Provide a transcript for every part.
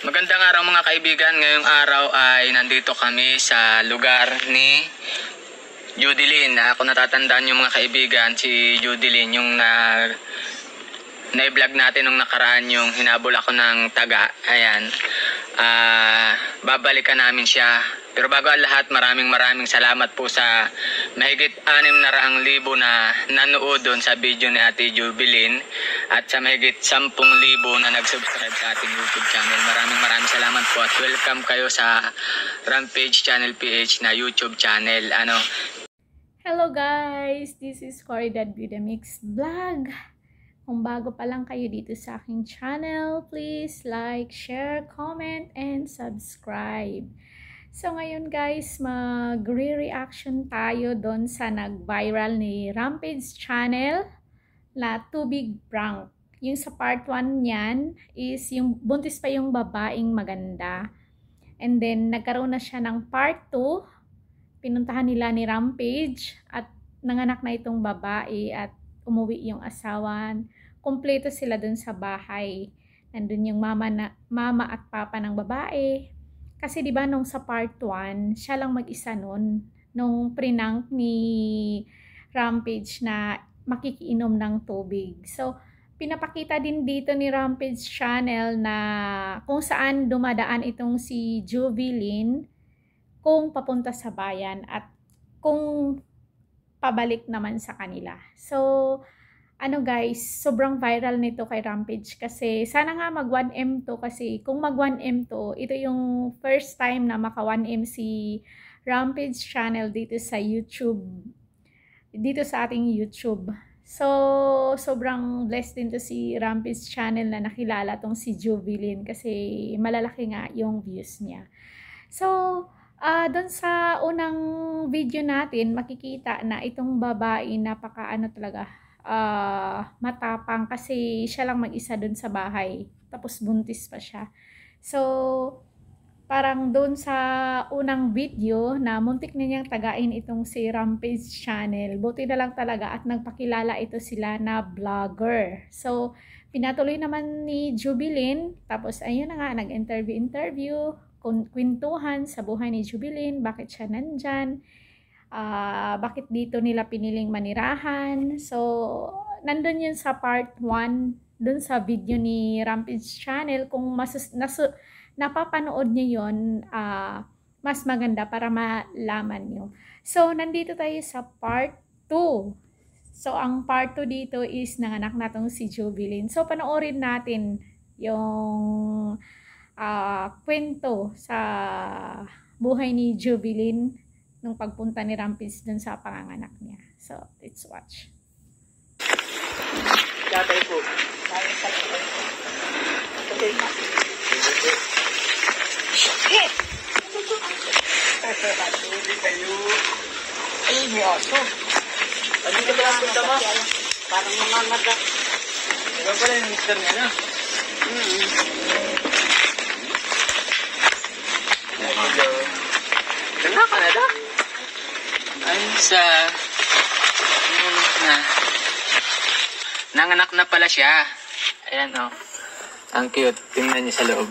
Magandang araw mga kaibigan. Ngayong araw ay nandito kami sa lugar ni Judilyn. Ako natatandaan yung mga kaibigan, si Judilyn yung na-vlog natin nung nakaraan, yung hinabol ako ng taga. Ayan. Babalikan namin siya. Pero bago ang lahat, maraming salamat po sa mahigit 600,000 na nanood doon sa video ni Ate Jubelyn at sa mahigit 10,000 na nag-subscribe sa ating YouTube channel. Maraming salamat po at welcome kayo sa Rampage Channel PH na YouTube channel. Hello guys! This is Coridad Vidamix Vlog. Kung bago pa lang kayo dito sa aking channel, please like, share, comment, and subscribe. So ngayon guys, magre-reaction tayo doon sa nag-viral ni Rampage Channel na tubig prank. Yung sa part 1 niyan is yung buntis pa yung babaeng maganda. And then nagkaroon na siya ng part 2. Pinuntahan nila ni Rampage at nanganak na itong babae at umuwi yung asawan. Kompleto sila dun sa bahay. Nandun yung mama at papa ng babae. Kasi diba nung sa part 1, siya lang mag-isa nun. Nung prinank ni Rampage na makikiinom ng tubig. So, pinapakita din dito ni Rampage Channel na kung saan dumadaan itong si Jubelyn kung papunta sa bayan at kung pabalik naman sa kanila. So, guys, sobrang viral nito kay Rampage kasi sana nga mag 1M to kasi kung mag 1M to, ito yung first time na maka 1M si Rampage Channel dito sa YouTube, dito sa ating YouTube. So, sobrang blessed din to si Rampage Channel na nakilala tong si Jubelyn kasi malalaki nga yung views niya. So, doon sa unang video natin, makikita na itong babae talaga, matapang kasi siya lang mag-isa doon sa bahay. Tapos buntis pa siya. So, parang doon sa unang video na muntik na niyang tagain itong si Rampage Channel. Buti na lang talaga at nagpakilala ito sila na vlogger. So, pinatuloy naman ni Jubelyn. Tapos, ayun na nga, nag-interview. Kwentuhan sa buhay ni Jubelyn, bakit siya nandyan, bakit dito nila piniling manirahan. So, nandun yun sa part 1, dun sa video ni Rampage Channel. Kung napapanood niyo yun, mas maganda para malaman nyo. So, nandito tayo sa part 2. So, ang part 2 dito is nanganak na tong si Jubelyn. So, panoorin natin yung kwento sa buhay ni Jubelyn nung pagpunta ni Rampage dun sa panganganak niya. So, let's watch. Tatay po. Okay. Shit! kayo. Ay, may aso. Ano ka ba punta mo? Parang mamamaga. Ikaw pala yung mister niya na. Ganda ka na da? Ay, nanganak na pala siya. Ayan o. Ang cute. Tingnan niyo sa loob.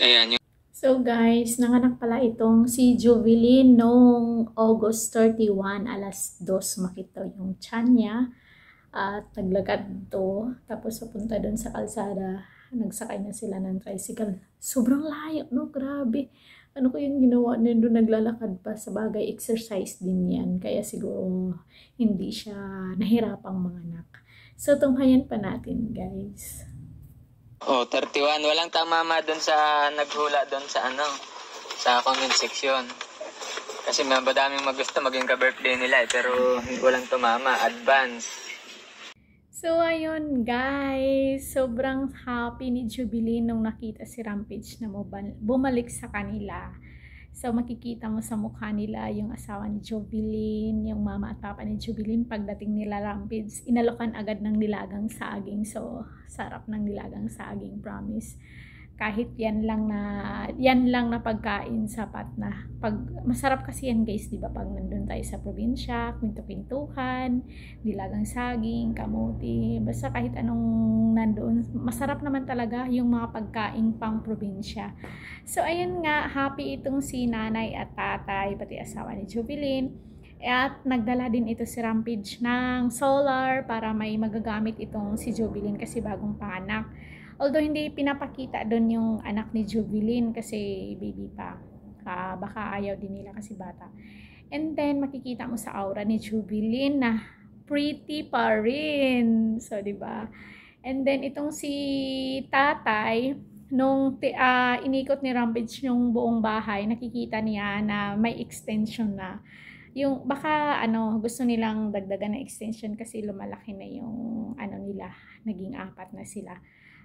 Ayan yung... So guys, nanganak pala itong si Jubelyn noong August 31, alas 2 makita yung tiyan niya. At naglakad to, tapos papunta doon sa kalsada, nagsakay na sila ng tricycle. Sobrang layo, no? Grabe. Ano ko yung ginawa na doon, naglalakad pa, sa bagay, exercise din yan. Kaya siguro hindi siya nahirapang manganak. So, tunghayan pa natin, guys. Oh, 31. Walang tamama doon sa naghula doon sa sa comment section. Kasi madaming magusto maging ka-birthday nila pero walang tumama. Advance. So, ayun guys, sobrang happy ni Jubelyn nung nakita si Rampage na bumalik sa kanila. So, makikita mo sa mukha nila yung asawa ni Jubelyn, yung mama at papa ni Jubelyn. Pagdating nila Rampage, inalokan agad ng nilagang saging. So, sarap ng nilagang saging, promise. kahit yan lang na pagkain sapat na. Masarap kasi yan guys, di ba? Pag nandun tayo sa probinsya, kwento-kwentuhan, dilagang saging, kamuti, basta kahit anong nandoon, masarap naman talaga yung mga pagkain pang probinsya. So ayun nga, happy itong si nanay at tatay, pati asawa ni Jubilin. At nagdala din ito si Rampage ng solar para may magagamit itong si Jubilin kasi bagong panganak. Although hindi pinapakita doon yung anak ni Jubilin kasi baby pa. Baka ayaw din nila kasi bata. And then makikita mo sa aura ni Jubilin na pretty pa rin. So, di ba? And then itong si tatay, nung inikot ni Rampage yung buong bahay, nakikita niya na may extension na. Yung baka gusto nilang dagdagan na extension kasi lumalaki na yung nila, naging 4 na sila.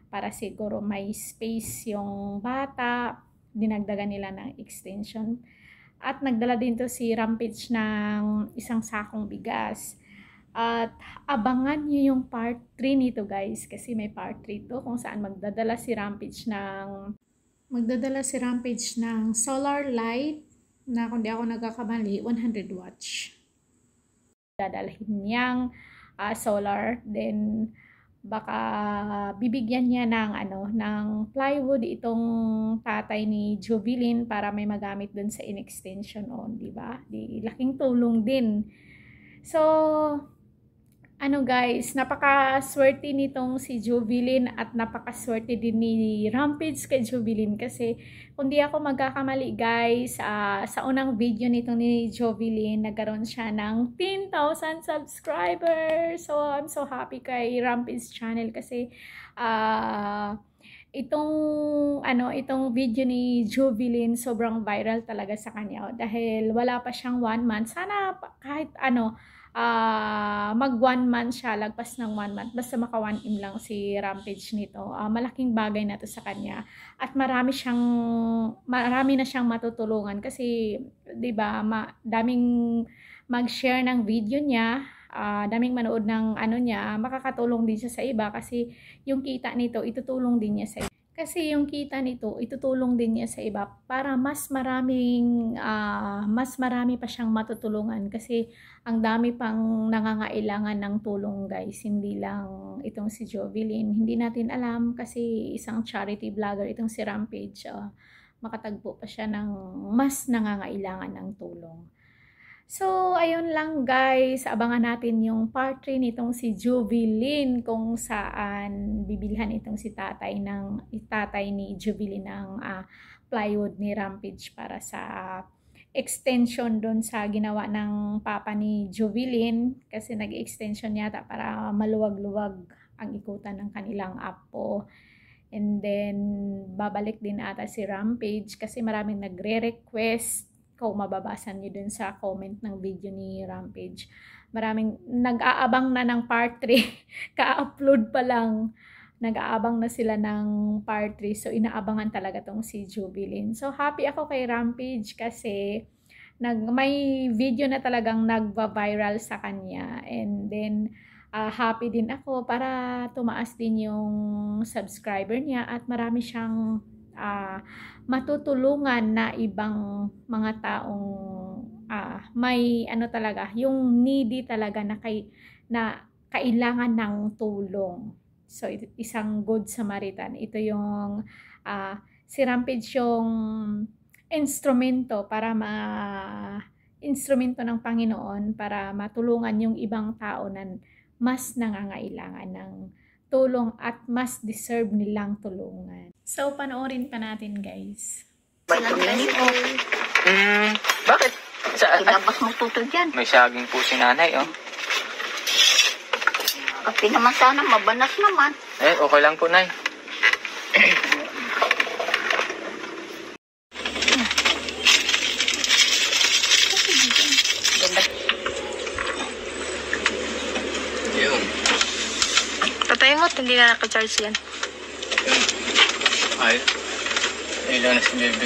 Para siguro may space yung bata, dinagdagan nila ng extension. At nagdala din to si Rampage ng isang sakong bigas. At abangan nyo yung part 3 nito guys, kasi may part 3 to kung saan magdadala si Rampage ng solar light na kung di ako nagkakamali 100 watts. Dadalhin niyang solar, then baka bibigyan niya ng plywood itong tatay ni Jubilin para may magamit dun sa in-extension on, di ba? Laking tulong din. So, guys, napakaswerte nitong si Jubilin at napakaswerte din ni Rampage kay Jubilin kasi kung di ako magkakamali guys, sa unang video nitong ni Jubilin, nagkaroon siya ng 10,000 subscribers. So, I'm so happy kay Rampage channel kasi itong video ni Jubilin sobrang viral talaga sa kanya dahil wala pa siyang 1 month. Sana kahit mag 1 month siya, lagpas ng 1 month, basta maka 1M lang si Rampage nito. Malaking bagay na to sa kanya at marami na siyang matutulungan kasi 'di ba, daming mag-share ng video niya, daming manood ng niya, makakatulong din siya sa iba kasi yung kita nito itutulong din niya sa iba. Kasi yung kita nito, itutulong din niya sa iba para mas marami pa siyang matutulungan kasi ang dami pang nangangailangan ng tulong guys. Hindi lang itong si Jubilin. Hindi natin alam kasi isang charity vlogger itong si Rampage. Makatagpo pa siya ng mas nangangailangan ng tulong. So, ayun lang guys, abangan natin yung part 3 nitong si Jubilin kung saan bibilhan itong si tatay ni Jubilin ng plywood ni Rampage para sa extension doon sa ginawa ng papa ni Jubilin kasi nag-extension yata para maluwag-luwag ang ikutan ng kanilang apo. And then, babalik din ata si Rampage kasi maraming nagre-request. Kung mababasa nyo dun sa comment ng video ni Rampage, maraming nag-aabang na ng part 3 ka-upload pa lang, nag-aabang na sila ng part 3, so inaabangan talaga tong si Jubilin. So happy ako kay Rampage kasi may video na talagang nagva-viral sa kanya, and then happy din ako para tumaas din yung subscriber niya at marami siyang matutulungan na ibang mga taong may talaga, yung needy talaga na kailangan ng tulong. So isang good Samaritan. Ito yung si Rampage yung instrumento ng Panginoon para matulungan yung ibang tao na mas nangangailangan ng tulong at mas deserve nilang tulungan. So, panoorin pa natin, guys. Bakit? Ilabas mo tuto dyan. May saging po si nanay, oh. Kasi naman sana mabanas naman. Okay lang po, nay. Yun. Patay mo, hindi na naka-charge yan. Ay, ilaw na si Bebe.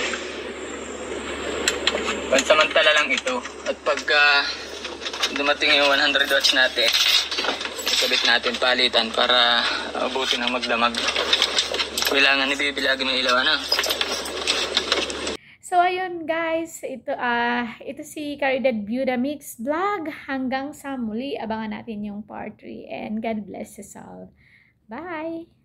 Pansamantala lang ito. At pagka dumating yung 100 watts natin, sabit natin palitan para abutin ng magdamag. Bilangan ni Bibi lagi may ilaw, ano? So, ayun guys, ito si Caridad Viuda Mix Vlog. Hanggang sa muli, abangan natin yung part 3. And God bless us all. Bye!